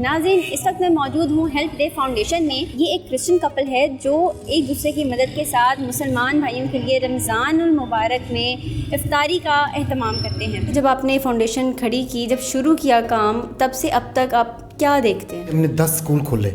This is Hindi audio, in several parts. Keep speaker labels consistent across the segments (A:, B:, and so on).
A: नाज़रीन, इस वक्त मैं मौजूद हूँ हेल्प डे फाउंडेशन में। ये एक क्रिश्चियन कपल है जो एक दूसरे की मदद के साथ मुसलमान भाइयों के लिए रमज़ानुल मुबारक में इफ्तारी का एहतमाम करते हैं। जब आपने फाउंडेशन खड़ी की, जब शुरू किया काम, तब से अब तक आप क्या देखते हैं?
B: हमने 10 स्कूल खोले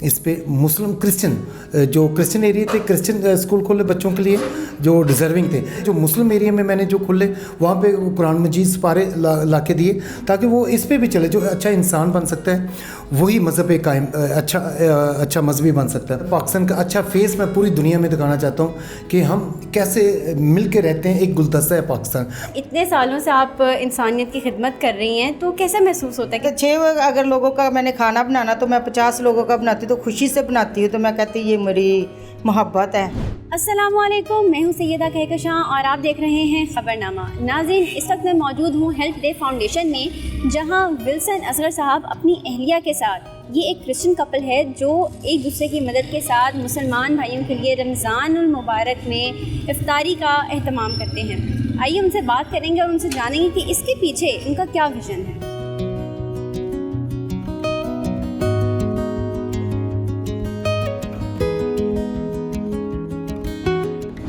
B: इस पे, मुस्लिम क्रिश्चियन जो क्रिश्चियन एरिया थे, क्रिश्चियन स्कूल खोले बच्चों के लिए जो डिज़र्विंग थे। जो मुस्लिम एरिया में मैंने जो खोले वहाँ पे कुरान मजीद सिपारे ला के दिए ताकि वो इस पे भी चले। जो अच्छा इंसान बन सकता है वही मज़हब एक कायम अच्छा मजहबी बन सकता है। पाकिस्तान का अच्छा फेस मैं पूरी दुनिया में दिखाना चाहता हूँ कि हम कैसे मिल के रहते हैं, एक गुलदस्ता है पाकिस्तान।
A: इतने सालों से आप इंसानियत की खिदमत कर रही हैं, तो कैसा महसूस होता है कि
C: 6 अगर लोगों का मैंने खाना बनाना तो मैं 50 लोगों का बनाती तो खुशी से बनाती हूँ। तो मैं कहती ये मेरी मोहब्बत है।
A: अस्सलामुअलैकुम, मैं हूँ सैयदा कहकशां और आप देख रहे हैं खबरनामा। नाज़रीन, इस वक्त मैं मौजूद हूँ हेल्प डे फाउंडेशन में, जहाँ विल्सन असगर साहब अपनी अहलिया के साथ, ये एक क्रिश्चियन कपल है जो एक दूसरे की मदद के साथ मुसलमान भाइयों के लिए रमज़ानुल मुबारक में इफ्तारी का एहतमाम करते हैं। आइए उनसे बात करेंगे और उनसे जानेंगे कि इसके पीछे उनका क्या विज़न है।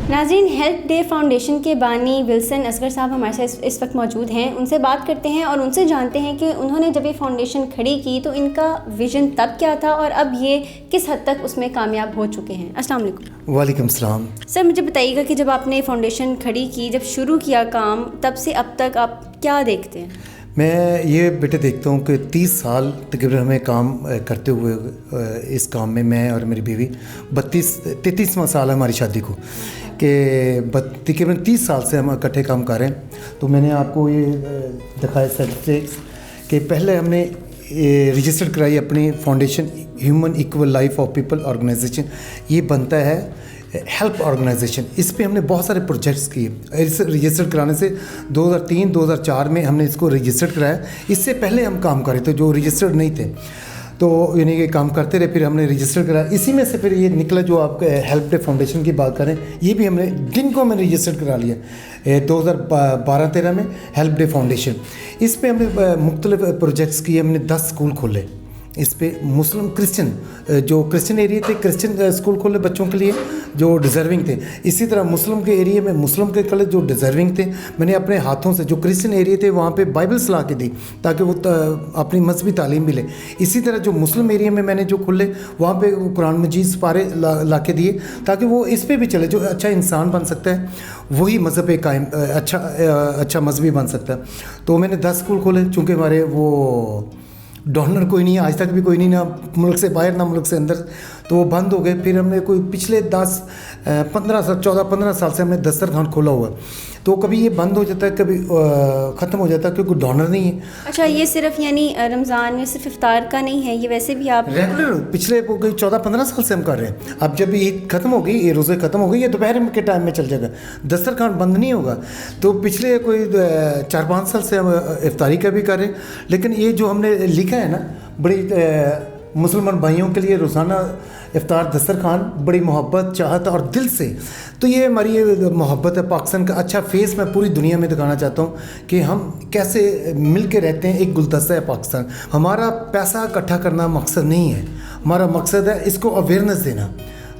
A: नाज़रीन, हेल्प डे फाउंडेशन के बानी विल्सन असगर साहब हमारे साथ इस वक्त मौजूद हैं। उनसे बात करते हैं और उनसे जानते हैं कि उन्होंने जब ये फाउंडेशन खड़ी की तो इनका विज़न तब क्या था और अब ये किस हद तक उसमें कामयाब हो चुके हैं। अस्सलाम वालेकुम।
B: वालेकुम सलाम।
A: सर, मुझे बताइएगा कि जब आपने फाउंडेशन खड़ी की, जब शुरू किया काम, तब से अब तक आप क्या देखते हैं?
B: मैं ये बेटे देखता हूँ कि 30 साल तकरीबन हमें काम करते हुए इस काम में, मैं और मेरी बीवी 33वां साल है हमारी शादी को, कि तकरीबन 30 साल से हम इकट्ठे काम कर रहे हैं। तो मैंने आपको ये दिखाया सर्टिफिकेट्स कि पहले हमने रजिस्टर्ड कराई अपनी foundation human equal life of people organisation. ये बनता है हेल्प ऑर्गेनाइजेशन। इस पे हमने बहुत सारे प्रोजेक्ट्स किए। इस रजिस्टर कराने से 2003-2004 में हमने इसको रजिस्टर्ड कराया। इससे पहले हम काम कर रहे थे जो रजिस्टर्ड नहीं थे, तो यानी कि काम करते रहे, फिर हमने रजिस्टर कराया। इसी में से फिर ये निकला जो आप हेल्प डे फाउंडेशन की बात करें, ये भी हमने दिन को मैंने रजिस्टर करा लिया 2012-13 में हेल्प डे फाउंडेशन। इस पे हमने मुख्तलिफ प्रोजेक्ट्स किए। हमने 10 स्कूल खोले इस पे, मुस्लिम क्रिश्चियन जो क्रिश्चियन एरिया थे, क्रिश्चियन स्कूल खोले बच्चों के लिए जो डिज़र्विंग थे। इसी तरह मुस्लिम के एरिया में मुस्लिम के कॉलेज जो डिज़र्विंग थे, मैंने अपने हाथों से जो क्रिश्चियन एरिया थे वहाँ पे बाइबल्स ला के दी ताकि वो अपनी मजहबी तालीम मिले। इसी तरह जो मुस्लिम एरिया में मैंने जो खोले वहाँ पे कुरान मजीद सिपारे ला के दिए ताकि वो इस पे भी चले। जो अच्छा इंसान बन सकता है वही मज़हब एक कायम अच्छा मजहबी बन सकता है। तो मैंने 10 स्कूल खोले। चूँकि हमारे वो डोनर कोई नहीं है, आज तक भी कोई नहीं, ना मुल्क से बाहर ना मुल्क से अंदर, तो वो बंद हो गए। फिर हमने कोई पिछले 14-15 साल से हमने दस्तरखान खोला हुआ, तो कभी ये बंद हो जाता है, कभी ख़त्म हो जाता है क्योंकि डोनर नहीं है।
A: अच्छा, ये सिर्फ यानी रमज़ान में सिर्फ इफ्तार का नहीं है, ये वैसे भी आप
B: रेगुलर पिछले 14-15 साल से हम कर रहे हैं। अब जब ईद खत्म हो गई, ये रोज़े ख़त्म हो गई, ये दोपहर के टाइम में चल जाएगा, दस्तरखान बंद नहीं होगा। तो पिछले कोई 4-5 साल से हम इफ्तारी का भी कर रहे हैं। लेकिन ये जो हमने लिखा है ना, बड़ी मुसलमान भाइयों के लिए रोज़ाना इफ्तार दस्तरखान, बड़ी मोहब्बत, चाहत और दिल से, तो ये हमारी ये मोहब्बत है। पाकिस्तान का अच्छा फेस मैं पूरी दुनिया में दिखाना चाहता हूँ कि हम कैसे मिल के रहते हैं, एक गुलदस्ता है पाकिस्तान। हमारा पैसा इकट्ठा करना मकसद नहीं है, हमारा मकसद है इसको अवेयरनेस देना।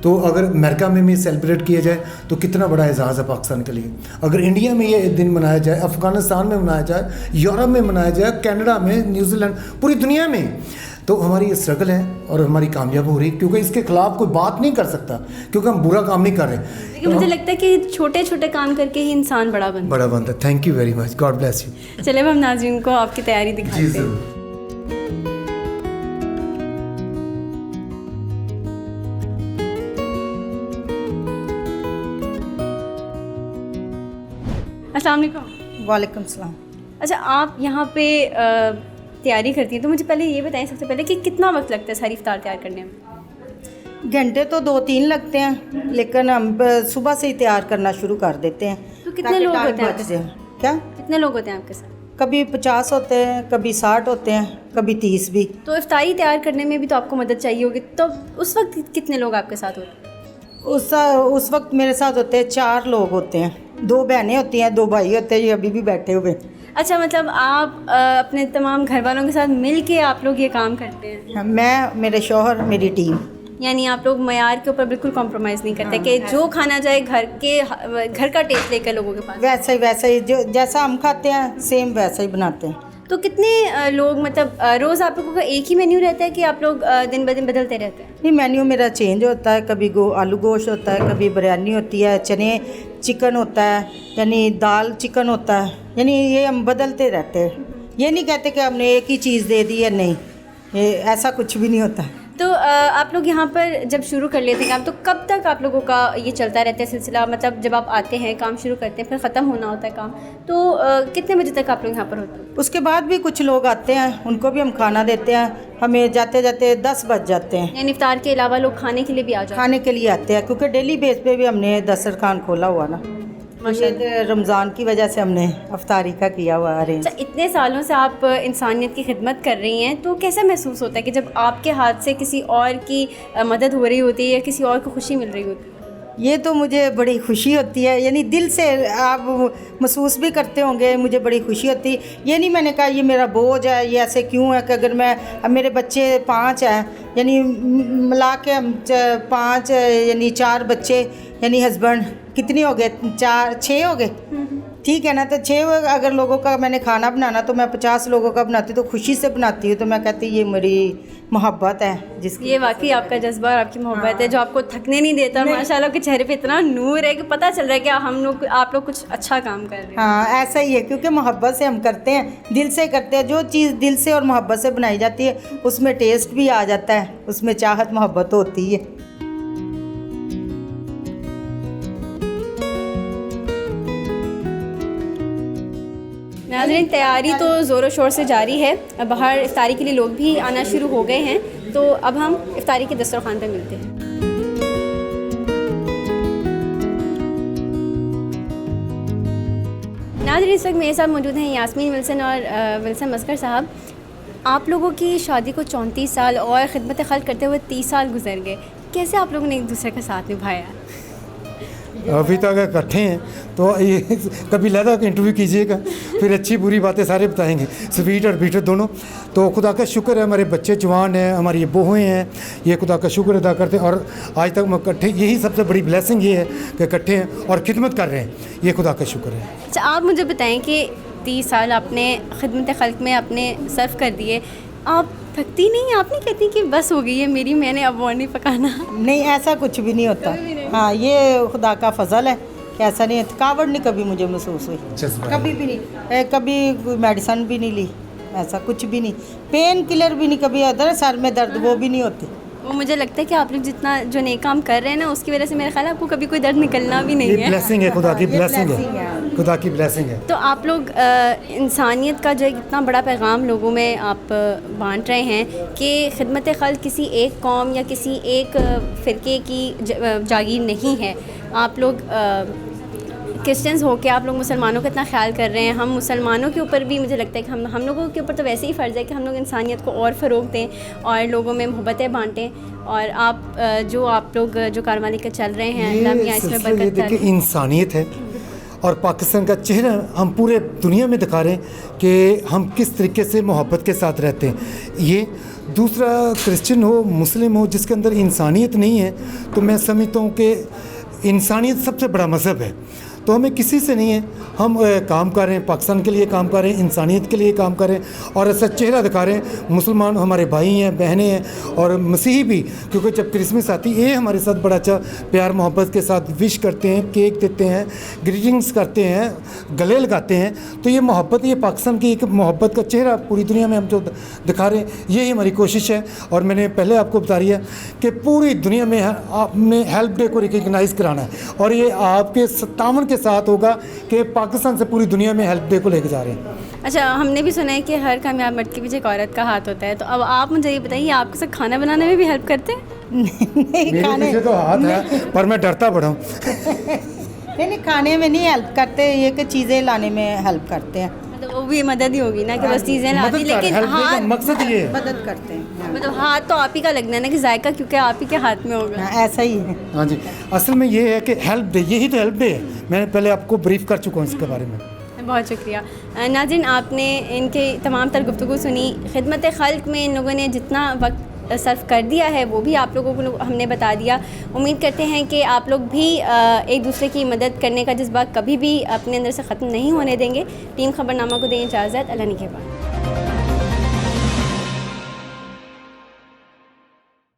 B: तो अगर अमेरिका में भी सेलिब्रेट किया जाए तो कितना बड़ा एजाज़ है पाकिस्तान के लिए। अगर इंडिया में ये दिन मनाया जाए, अफ़गानिस्तान में मनाया जाए, यूरोप में मनाया जाए, कनाडा में, न्यूजीलैंड, पूरी दुनिया में, तो हमारी ये स्ट्रगल है और हमारी कामयाब हो रही है। क्योंकि इसके खिलाफ कोई बात नहीं कर सकता, क्योंकि हम बुरा काम नहीं कर रहे।
A: लेकिन मुझे लगता है कि छोटे छोटे काम करके ही इंसान बड़ा बनता
B: है। Thank you very much, God bless you.
A: चले अब हम नाज़रीन को आपकी तैयारी दिखाते हैं। अस्सलाम वालेकुम।
C: वालेकुम सलाम।
A: अच्छा, आप यहाँ पे तैयारी करती हैं, तो मुझे पहले ये बताएं सबसे पहले कि कितना वक्त लगता है सारी इफ्तार तैयार करने में?
C: घंटे तो 2-3 लगते हैं, लेकिन हम सुबह से ही तैयार करना शुरू कर देते हैं।
A: तो कितने लोग होते हैं?
C: क्या
A: कितने लोग होते हैं आपके साथ?
C: कभी 50 होते हैं, कभी 60 होते हैं, कभी 30 भी।
A: तो इफ्तारी तैयार करने में भी तो आपको मदद चाहिए होगी, तो उस वक्त कितने लोग आपके साथ होते हैं?
C: उस वक्त मेरे साथ होते हैं 4 लोग होते हैं। 2 बहनें होती हैं, 2 भाई होते हैं, ये अभी भी बैठे हुए हैं।
A: अच्छा, मतलब आप अपने तमाम घर वालों के साथ मिल के आप लोग ये काम करते हैं?
C: मैं, मेरे शौहर, मेरी टीम।
A: यानी आप लोग मयार के ऊपर बिल्कुल कॉम्प्रोमाइज़ नहीं करते कि जो खाना जाए घर का टेस्ट लेकर लोगों के पास?
C: वैसा ही जो जैसा हम खाते हैं सेम वैसा ही बनाते हैं।
A: तो कितने लोग, मतलब रोज़ आप लोगों का एक ही मेन्यू रहता है कि आप लोग दिन ब दिन बदलते रहते हैं?
C: नहीं, मेन्यू मेरा चेंज होता है। कभी आलू गोश्त होता है, कभी बिरयानी होती है, चने चिकन होता है, यानी दाल चिकन होता है, यानी ये हम बदलते रहते हैं। ये नहीं कहते कि हमने एक ही चीज़ दे दी है, नहीं, ये ऐसा कुछ भी नहीं होता।
A: तो आप लोग यहाँ पर जब शुरू कर लेते हैं काम, तो कब तक आप लोगों का ये चलता रहता है सिलसिला? मतलब जब आप आते हैं, काम शुरू करते हैं, फिर ख़त्म होना होता है काम, तो कितने बजे तक आप लोग यहाँ पर होते हैं?
C: उसके बाद भी कुछ लोग आते हैं, उनको भी हम खाना देते हैं। हमें जाते जाते 10 बज जाते हैं।
A: यानी इफ्तार के अलावा लोग खाने के लिए भी आ जाते हैं?
C: खाने के लिए आते हैं, क्योंकि डेली बेस पे भी हमने दस्तरखान खोला हुआ ना। ये रमज़ान की वजह से हमने अफ्तारी का किया हुआ अरेंज।
A: अच्छा, इतने सालों से आप इंसानियत की खिदमत कर रही हैं, तो कैसा महसूस होता है कि जब आपके हाथ से किसी और की मदद हो रही होती है या किसी और को खुशी मिल रही होती है?
C: ये तो मुझे बड़ी खुशी होती है, यानी दिल से आप महसूस भी करते होंगे, मुझे बड़ी खुशी होती है। ये नहीं मैंने कहा ये मेरा बोझ है, ये ऐसे क्यों है कि अगर अब मेरे बच्चे 5 हैं, यानी मिला के हम 5, यानी 4 बच्चे, यानी हस्बैंड, कितनी हो गए? 6 हो गए, ठीक है ना। तो 6 अगर लोगों का मैंने खाना बनाना, तो मैं 50 लोगों का बनाती तो खुशी से बनाती हूँ। तो मैं कहती ये मेरी मोहब्बत है जिसकी।
A: ये वाकई आपका जज्बा और आपकी मोहब्बत है जो आपको थकने नहीं देता, और माशाल्लाह के चेहरे पे इतना नूर है कि पता चल रहा है कि आप लोग कुछ अच्छा काम कर रहे हैं।
C: हाँ, ऐसा ही है, क्योंकि मोहब्बत से हम करते हैं, दिल से करते हैं। जो चीज़ दिल से और मोहब्बत से बनाई जाती है उसमें टेस्ट भी आ जाता है, उसमें चाहत मोहब्बत होती है।
A: नाज़रीन, तैयारी तो ज़ोरों शोर से जारी है। बाहर इफ्तारी के लिए लोग भी आना शुरू हो गए हैं, तो अब हम इफ्तारी के दस्तरखान पर मिलते हैं। नाज़रीन, इस वक्त मेरे साथ मौजूद हैं यास्मीन विल्सन और विल्सन मस्कर साहब। आप लोगों की शादी को 34 साल और खिदमत खल्क करते हुए 30 साल गुजर गए। कैसे आप लोगों ने एक दूसरे का साथ निभाया?
B: अभी तक अगर इकट्ठे हैं तो ये कभी लगा कि इंटरव्यू कीजिएगा, फिर अच्छी बुरी बातें सारे बताएंगे, स्वीट और बीटर दोनों। तो खुदा का शुक्र है, हमारे बच्चे जवान हैं, हमारी ये बहूएँ हैं, ये खुदा का शुक्र अदा करते हैं। और आज तक हम इकट्ठे, यही सबसे बड़ी ब्लेसिंग ये है कि इकट्ठे हैं और खिदमत कर रहे हैं, ये खुदा का शुक्र है।
A: अच्छा, आप मुझे बताएं कि 30 साल आपने खिदमत खल्क में अपने सर्व कर दिए, आप थकती नहीं? आप नहीं कहती कि बस हो गई है मेरी, मैंने अब और नहीं पकाना?
C: नहीं, ऐसा कुछ भी नहीं होता। हाँ, ये खुदा का फजल है कि ऐसा नहीं है। थकावट नहीं कभी मुझे महसूस हुई, कभी भी नहीं। कभी कोई मेडिसन भी नहीं ली, ऐसा कुछ भी नहीं। पेन किलर भी नहीं कभी होता, सर में दर्द वो भी नहीं होती।
A: वो मुझे लगता है कि आप लोग जितना जो नेक काम कर रहे हैं ना, उसकी वजह से मेरा ख्याल है आपको कभी कोई दर्द निकलना भी नहीं है।
B: ब्लेसिंग है, खुदा की ब्लेसिंग है, खुदा की ब्लेसिंग है।
A: तो आप लोग इंसानियत का जो इतना बड़ा पैगाम लोगों में आप बांट रहे हैं कि खिदमत खल्क किसी एक कौम या किसी एक फ़िरके की जागीर नहीं है। आप लोग क्रिश्चियंस हो के आप लोग मुसलमानों का इतना ख्याल कर रहे हैं। हम मुसलमानों के ऊपर भी मुझे लगता है कि हम लोगों के ऊपर तो वैसे ही फ़र्ज़ है कि हम लोग इंसानियत को और फ़रोग़ दें और लोगों में मोहब्बतें बांटें। और आप लोग जो कारवानी का चल रहे हैं, अल्लाह मियां इसमें बरकत करे।
B: देखिए, इंसानियत है और पाकिस्तान का चेहरा हम पूरे दुनिया में दिखा रहे हैं कि हम किस तरीके से मोहब्बत के साथ रहते हैं। ये दूसरा क्रिश्चियन हो, मुस्लिम हो, जिसके अंदर इंसानियत नहीं है, तो मैं समझता हूँ कि इंसानियत सबसे बड़ा मज़हब है। तो हमें किसी से नहीं है, हम काम कर रहे हैं, पाकिस्तान के लिए काम कर रहे हैं, इंसानियत के लिए काम कर रहे हैं और ऐसा चेहरा दिखा रहे हैं। मुसलमान हमारे भाई हैं, बहनें हैं और मसीही भी, क्योंकि जब क्रिसमस आती है ये हमारे साथ बड़ा अच्छा प्यार मोहब्बत के साथ विश करते हैं, केक देते हैं, ग्रीटिंग्स करते हैं, गले लगाते हैं। तो ये मोहब्बत, ये पाकिस्तान की एक मोहब्बत का चेहरा पूरी दुनिया में हम जो दिखा रहे हैं, यही हमारी कोशिश है। और मैंने पहले आपको बता दिया कि पूरी दुनिया में आपने हेल्प डे को रिकग्नाइज़ कराना है और ये आपके 57 के साथ होगा कि पाकिस्तान से पूरी दुनिया में हेल्प डे को लेके जा रहे हैं।
A: अच्छा, हमने भी सुना है कि हर कामयाब मर्द के पीछे एक औरत का हाथ होता है, तो अब आप मुझे ये बताइए, आपके साथ खाना बनाने में भी हेल्प करते हैं?
C: नहीं, खाने
B: तो हाथ है पर मैं डरता बड़ा हूँ।
C: नहीं, खाने में नहीं हेल्प करते, ये कि चीज़ें लाने में हेल्प करते हैं।
A: मतलब वो भी मदद ही होगी ना कि बस चीज़ें ला दी,
B: मदद कर,
A: लेकिन
B: हेल्प का
A: हाथ
B: मकसद ये है।
C: मदद करते हैं।
A: मतलब हाथ तो आप ही का लगना है ना कि जायका क्योंकि आप ही के हाथ में होगा।
C: हाँ, ऐसा ही है।
B: हाँ जी, असल में ये है कि हेल्प डे, यही तो हेल्प डे है। मैंने पहले आपको ब्रीफ कर चुका हूँ इसके बारे में।
A: बहुत शुक्रिया। नाज़रीन, आपने इनके तमाम तर गुफ्तगू सुनी। खिदमत खल्क में इन लोगों ने जितना वक्त सर्व कर दिया है वो भी आप लोगों को हमने बता दिया। उम्मीद करते हैं कि आप लोग भी एक दूसरे की मदद करने का जज्बा कभी भी अपने अंदर से ख़त्म नहीं होने देंगे। टीम खबरनामा को दें इजाज़त। अल्लाह निगहबान।